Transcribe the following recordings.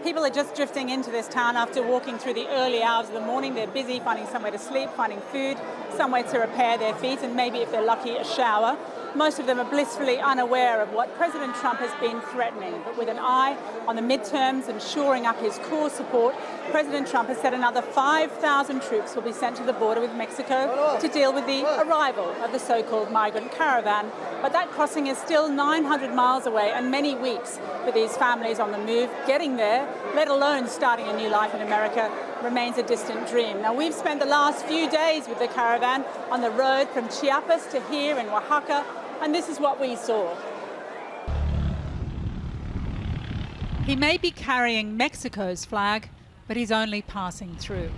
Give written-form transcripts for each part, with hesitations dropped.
People are just drifting into this town after walking through the early hours of the morning. They're busy finding somewhere to sleep, finding food, somewhere to repair their feet, and maybe, if they're lucky, a shower. Most of them are blissfully unaware of what President Trump has been threatening. But with an eye on the midterms and shoring up his core support, President Trump has said another 5,000 troops will be sent to the border with Mexico to deal with the arrival of the so-called migrant caravan. But that crossing is still 900 miles away and many weeks for these families on the move. Getting there, let alone starting a new life in America, remains a distant dream. Now, we've spent the last few days with the caravan on the road from Chiapas to here in Oaxaca, and this is what we saw. He may be carrying Mexico's flag, but he's only passing through.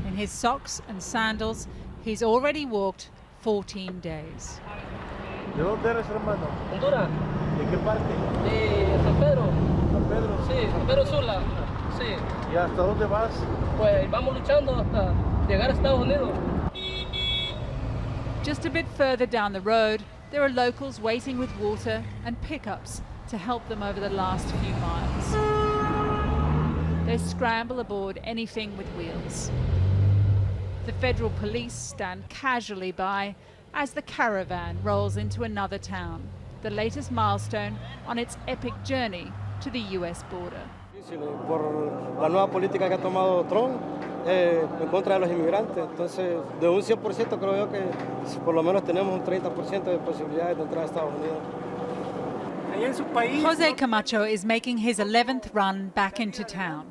In his socks and sandals, he's already walked 14 days. ¿De dónde eres, hermano? Honduras. ¿De qué parte? De San Pedro. San Pedro. Sí, San Pedro Sula. Sí. ¿Y hasta dónde vas? Pues vamos luchando hasta llegar a Estados Unidos. Just a bit further down the road, there are locals waiting with water and pickups to help them over the last few miles. They scramble aboard anything with wheels. The federal police stand casually by as the caravan rolls into another town, the latest milestone on its epic journey to the US border. Por la nueva política que ha tomado Trump en contra de los inmigrantes. Entonces, de un 100% creo yo que por lo menos tenemos un 30% de posibilidades de entrar a Estados Unidos. Jose Camacho is making his 11th run back into town.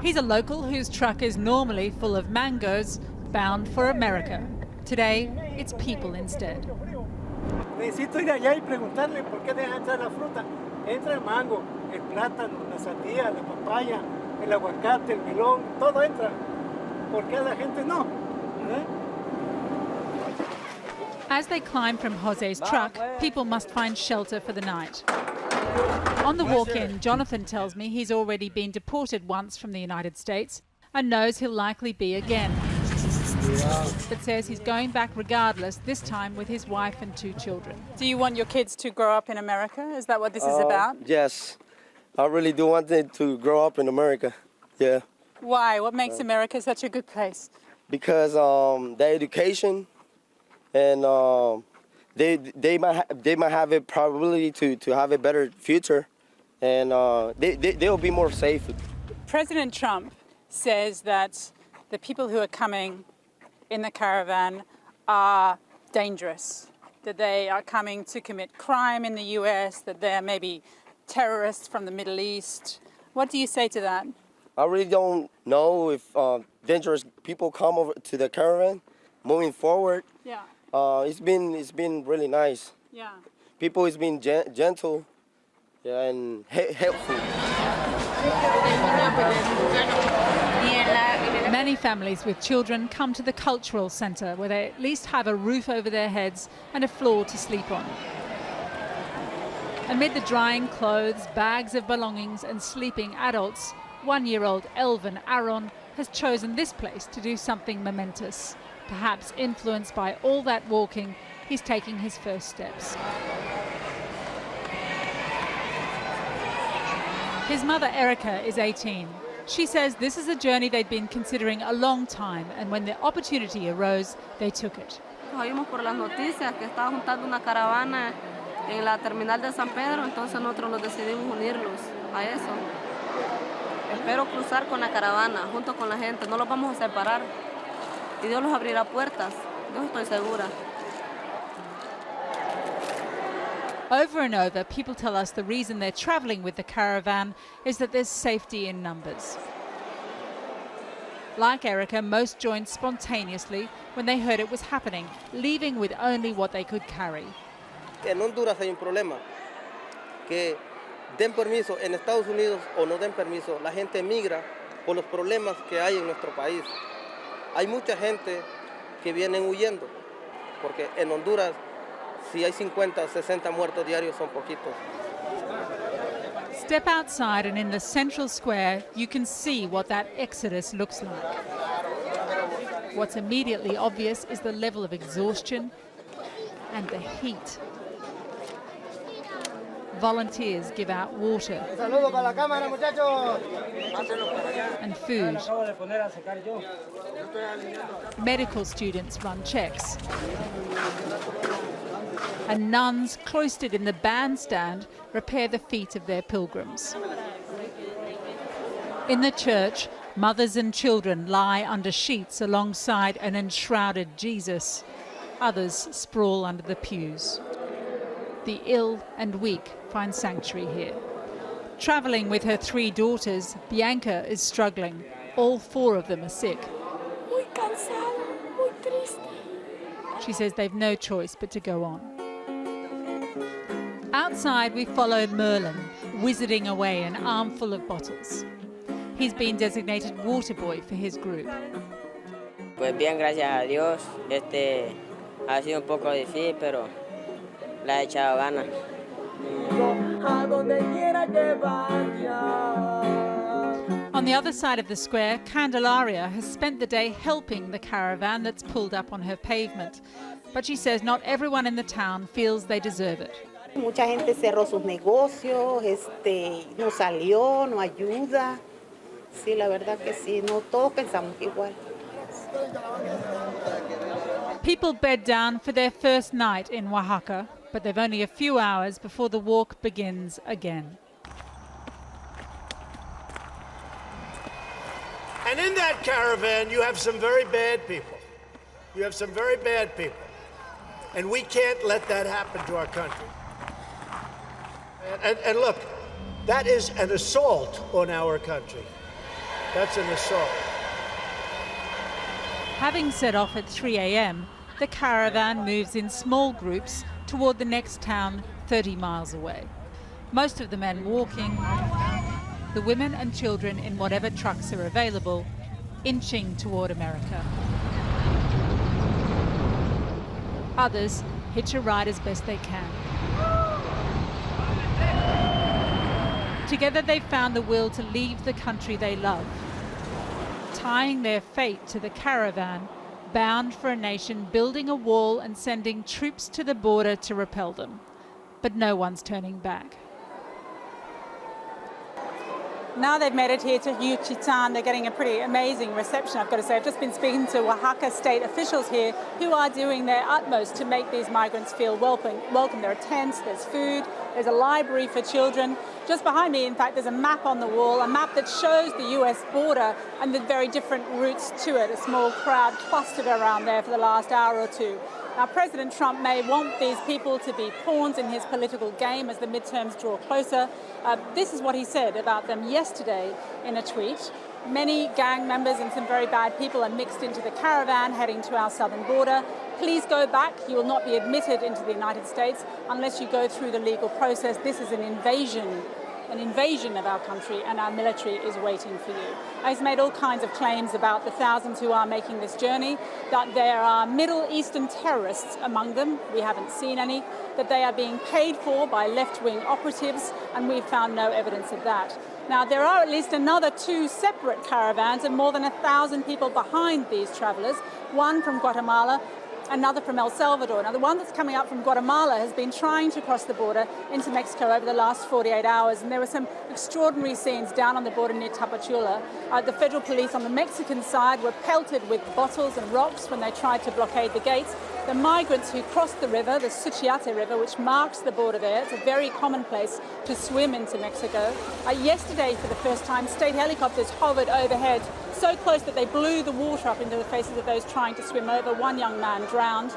He's a local whose truck is normally full of mangoes, bound for America. Today, it's people instead. Necesito ir allá y preguntarle por qué deja entrar la fruta. Entra el mango, el plátano, la sandía, la papaya, el aguacate, el melón, todo entra. ¿Por qué la gente no? As they climb from Jose's truck, people must find shelter for the night. On the walk-in, Jonathan tells me he's already been deported once from the United States and knows he'll likely be again. But says he's going back regardless, this time with his wife and 2 children. Do you want your kids to grow up in America? Is that what this is about? Yes, I really do want them to grow up in America, yeah. Why? What makes America such a good place? Because the education and they might have a probability to have a better future, and they'll be more safe. President Trump says that the people who are coming in the caravan are dangerous, that they are coming to commit crime in the US, that they're maybe terrorists from the Middle East. What do you say to that? I really don't know if dangerous people come over to the caravan. Moving forward, yeah, it's been really nice. Yeah, people has been gentle, yeah, and helpful. Many families with children come to the cultural centre where they at least have a roof over their heads and a floor to sleep on. Amid the drying clothes, bags of belongings and sleeping adults, 1-year-old Elvin Aaron has chosen this place to do something momentous. Perhaps influenced by all that walking, he's taking his first steps. His mother, Erica, is 18. She says this is a journey they'd been considering a long time, and when the opportunity arose, they took it. Oímos por las noticias que estaba juntando una caravana en la terminal de San Pedro, entonces nosotros nos decidimos unirnos a eso. Espero cruzar con la caravana, junto con la gente, no los vamos a separar. Y Dios los abrirá puertas, yo estoy segura. Over and over, people tell us the reason they're travelling with the caravan is that there's safety in numbers. Like Erica, most joined spontaneously when they heard it was happening, leaving with only what they could carry. En Honduras hay un problema, que den permiso en Estados Unidos o no den permiso, la gente migra por los problemas que hay en nuestro país. Hay mucha gente que vienen huyendo, porque en Honduras si hay 50, 60 muertos diarios son poquitos. Step outside and in the central square you can see what that exodus looks like. What's immediately obvious is the level of exhaustion and the heat. volunteers give out water and food. Medical students run checks. And nuns cloistered in the bandstand repair the feet of their pilgrims. In the church, mothers and children lie under sheets alongside an enshrouded Jesus. Others sprawl under the pews. The ill and weak find sanctuary here. Travelling with her 3 daughters, Bianca is struggling. All 4 of them are sick. Muy cansada, muy triste. She says they've no choice but to go on. Outside, we follow Merlin, wizarding away an armful of bottles. He's been designated water boy for his group. Pues bien, gracias a Dios. Ha sido un poco difícil, pero la he echado ganas. On the other side of the square, Candelaria has spent the day helping the caravan that's pulled up on her pavement. But she says not everyone in the town feels they deserve it. Mucha gente cerró sus negocios, no salió, no ayuda. Sí, la verdad que sí, no todos pensamos igual. People bed down for their first night in Oaxaca, but they've only a few hours before the walk begins again. And in that caravan, you have some very bad people. You have some very bad people. And we can't let that happen to our country. And look, that is an assault on our country. That's an assault. Having set off at 3 a.m, the caravan moves in small groups toward the next town 30 miles away. Most of the men walking, the women and children in whatever trucks are available, inching toward America. Others hitch a ride as best they can. Together they've found the will to leave the country they love, tying their fate to the caravan, bound for a nation building a wall and sending troops to the border to repel them. But no one's turning back. Now they've made it here to Yucatan, they're getting a pretty amazing reception, I've got to say. I've just been speaking to Oaxaca state officials here who are doing their utmost to make these migrants feel welcome. There are tents, there's food, there's a library for children. Just behind me, in fact, there's a map on the wall, a map that shows the US border and the very different routes to it. A small crowd clustered around there for the last hour or two. Now, President Trump may want these people to be pawns in his political game as the midterms draw closer. This is what he said about them yesterday in a tweet. Many gang members and some very bad people are mixed into the caravan heading to our southern border. Please go back. You will not be admitted into the United States unless you go through the legal process. This is an invasion of our country, and our military is waiting for you. He's made all kinds of claims about the thousands who are making this journey, that there are Middle Eastern terrorists among them. We haven't seen any. That they are being paid for by left-wing operatives, and we've found no evidence of that. Now, there are at least another 2 separate caravans and more than 1,000 people behind these travellers, one from Guatemala, another from El Salvador. Now, the one that's coming up from Guatemala has been trying to cross the border into Mexico over the last 48 hours, and there were some extraordinary scenes down on the border near Tapachula. The federal police on the Mexican side were pelted with bottles and rocks when they tried to blockade the gates. The migrants who crossed the river, the Suchiate River, which marks the border there, it's a very common place to swim into Mexico. Yesterday, for the first time, state helicopters hovered overhead, so close that they blew the water up into the faces of those trying to swim over. One young man drowned.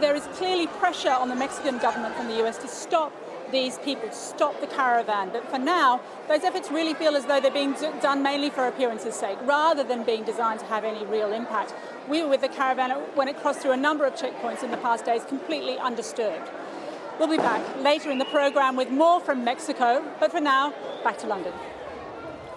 There is clearly pressure on the Mexican government from the US to stop these people, to stop the caravan. But for now, those efforts really feel as though they're being done mainly for appearance's sake, rather than being designed to have any real impact. We were with the caravan when it crossed through a number of checkpoints in the past days, completely undisturbed. We'll be back later in the programme with more from Mexico, but for now, back to London.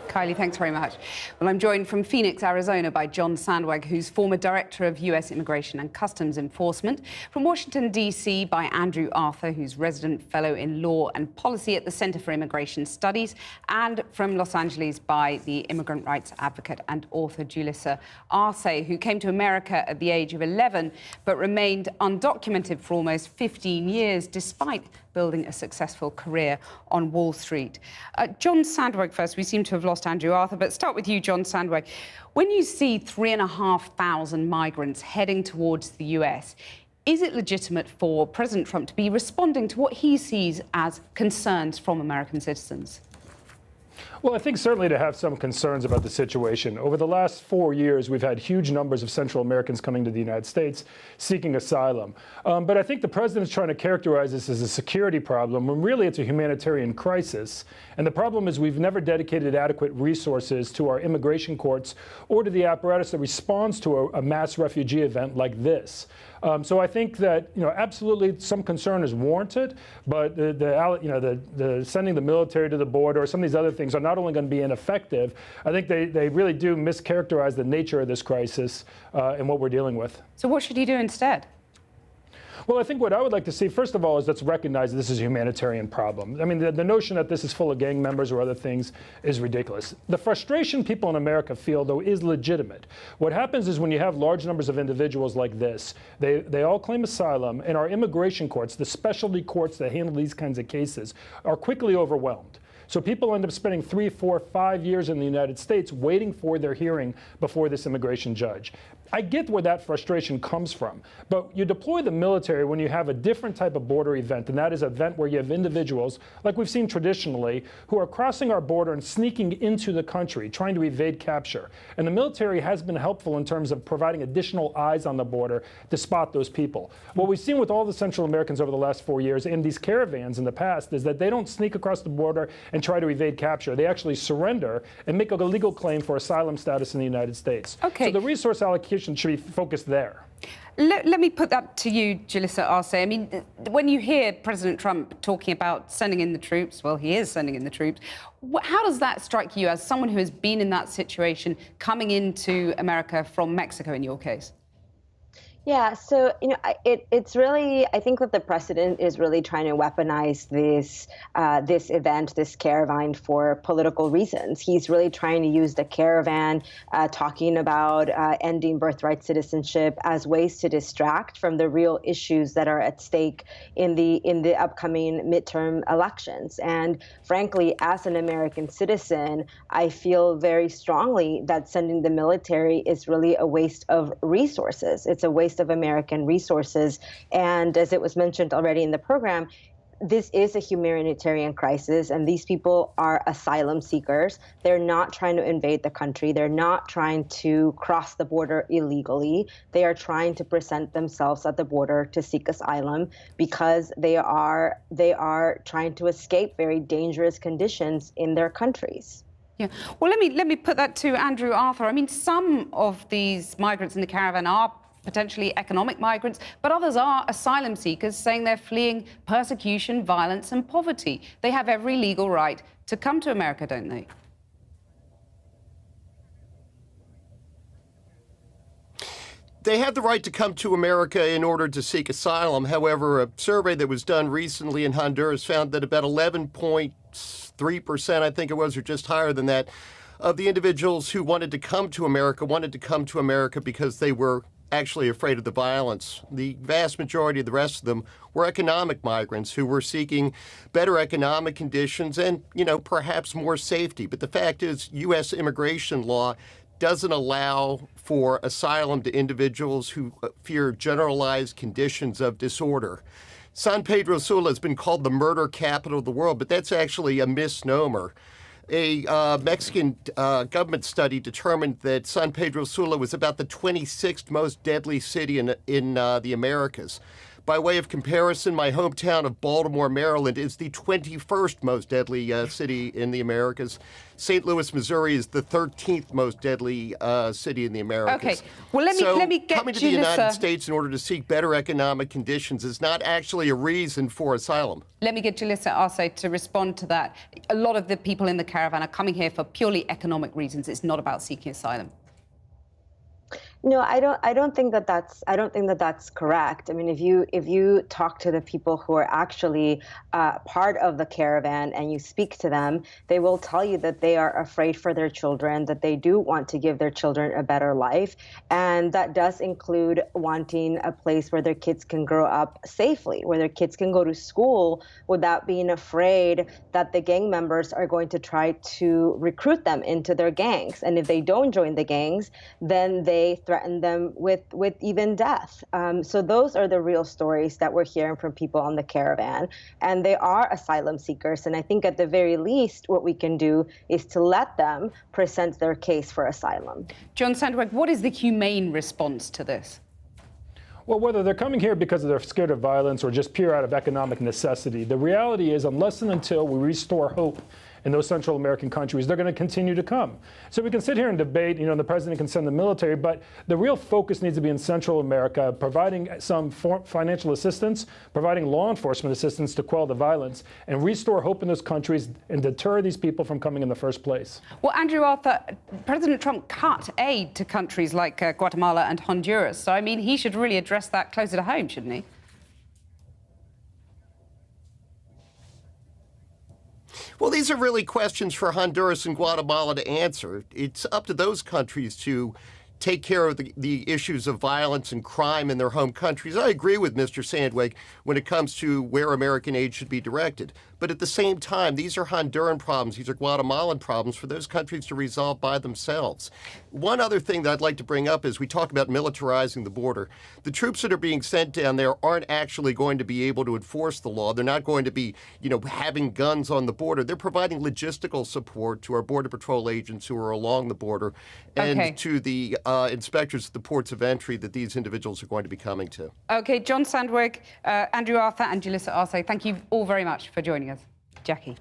Kylie, thanks very much. Well, I'm joined from Phoenix, Arizona by John Sandwag, who's former Director of US Immigration and Customs Enforcement. From Washington, D.C. by Andrew Arthur, who's Resident Fellow in Law and Policy at the Center for Immigration Studies. And from Los Angeles by the immigrant rights advocate and author Julissa Arce, who came to America at the age of 11 but remained undocumented for almost 15 years, despite building a successful career on Wall Street. John Sandweg first. We seem to have lost Andrew Arthur, but start with you, John Sandweg. When you see 3,500 migrants heading towards the US, is it legitimate for President Trump to be responding to what he sees as concerns from American citizens? Well, I think certainly to have some concerns about the situation. Over the last 4 years, we've had huge numbers of Central Americans coming to the United States seeking asylum. But I think the president is trying to characterize this as a security problem when really it's a humanitarian crisis. And the problem is we've never dedicated adequate resources to our immigration courts or to the apparatus that responds to a mass refugee event like this. So I think that, absolutely some concern is warranted, but the sending the military to the border or some of these other things are not only going to be ineffective, I think they really do mischaracterize the nature of this crisis and what we're dealing with. So what should he do instead? Well, I think what I would like to see, first of all, is let's recognize this is a humanitarian problem. I mean, the notion that this is full of gang members or other things is ridiculous. The frustration people in America feel, though, is legitimate. What happens is when you have large numbers of individuals like this, they all claim asylum, and our immigration courts, the specialty courts that handle these kinds of cases, are quickly overwhelmed. So people end up spending 3, 4, 5 years in the United States waiting for their hearing before this immigration judge. I get where that frustration comes from, but you deploy the military when you have a different type of border event, and that is an event where you have individuals, like we've seen traditionally, who are crossing our border and sneaking into the country, trying to evade capture. And the military has been helpful in terms of providing additional eyes on the border to spot those people. What we've seen with all the Central Americans over the last 4 years and these caravans in the past is that they don't sneak across the border and try to evade capture. They actually surrender and make a legal claim for asylum status in the United States. Okay. So the resource allocation should be focused there. Let me put that to you, Jalissa Arce. I mean, when you hear President Trump talking about sending in the troops, well, he is sending in the troops. How does that strike you as someone who has been in that situation coming into America from Mexico in your case? Yeah, so, it's really, I think that the president is really trying to weaponize this event, this caravan, for political reasons. He's really trying to use the caravan, talking about ending birthright citizenship, as ways to distract from the real issues that are at stake in the upcoming midterm elections. And frankly, as an American citizen, I feel very strongly that sending the military is really a waste of resources. It's a waste of American resources. And as it was mentioned already in the program, this is a humanitarian crisis, and these people are asylum seekers. They're not trying to invade the country. They're not trying to cross the border illegally. They are trying to present themselves at the border to seek asylum because they are trying to escape very dangerous conditions in their countries. Yeah. Well, let me put that to Andrew Arthur. I mean, some of these migrants in the caravan are potentially economic migrants, but others are asylum seekers saying they're fleeing persecution, violence and poverty. They have every legal right to come to America, don't they? They have the right to come to America in order to seek asylum. However, a survey that was done recently in Honduras found that about 11.3%, I think it was, or just higher than that, of the individuals who wanted to come to America because they were actually afraid of the violence. The vast majority of the rest of them were economic migrants who were seeking better economic conditions and, perhaps more safety. But the fact is, U.S. immigration law doesn't allow for asylum to individuals who fear generalized conditions of disorder. San Pedro Sula has been called the murder capital of the world, but that's actually a misnomer. A Mexican government study determined that San Pedro Sula was about the 26th most deadly city in the Americas. By way of comparison, my hometown of Baltimore, Maryland, is the 21st most deadly city in the Americas. St. Louis, Missouri, is the 13th most deadly city in the Americas. Okay, well, let me get coming to the United States in order to seek better economic conditions is not actually a reason for asylum. Let me get Jalissa Arce to respond to that. A lot of the people in the caravan are coming here for purely economic reasons. It's not about seeking asylum. No, I don't think that that's correct. I mean, if you talk to the people who are actually part of the caravan and you speak to them, they will tell you that they are afraid for their children, that they do want to give their children a better life, and that does include wanting a place where their kids can grow up safely, where their kids can go to school without being afraid that the gang members are going to try to recruit them into their gangs, and if they don't join the gangs, then they threaten them with even death. So those are the real stories that we're hearing from people on the caravan, and they are asylum seekers. And I think at the very least, what we can do is to let them present their case for asylum. John Sandweg, what is the humane response to this? Well, whether they're coming here because they're scared of violence or just pure out of economic necessity, the reality is unless and until we restore hope in those Central American countries, they're going to continue to come. So we can sit here and debate, the president can send the military, but the real focus needs to be in Central America, providing some financial assistance, providing law enforcement assistance to quell the violence, and restore hope in those countries and deter these people from coming in the first place. Well, Andrew Arthur, President Trump cut aid to countries like Guatemala and Honduras. So, I mean, he should really address that closer to home, shouldn't he? Well, these are really questions for Honduras and Guatemala to answer. It's up to those countries to take care of the issues of violence and crime in their home countries. I agree with Mr. Sandweg when it comes to where American aid should be directed. But at the same time, these are Honduran problems, these are Guatemalan problems for those countries to resolve by themselves. One other thing that I'd like to bring up is we talk about militarizing the border. The troops that are being sent down there aren't actually going to be able to enforce the law. They're not going to be, having guns on the border. They're providing logistical support to our Border Patrol agents who are along the border and to the inspectors at the ports of entry that these individuals are going to be coming to. OK, John Sandweg, Andrew Arthur and Julissa Arce, thank you all very much for joining us. Jackie.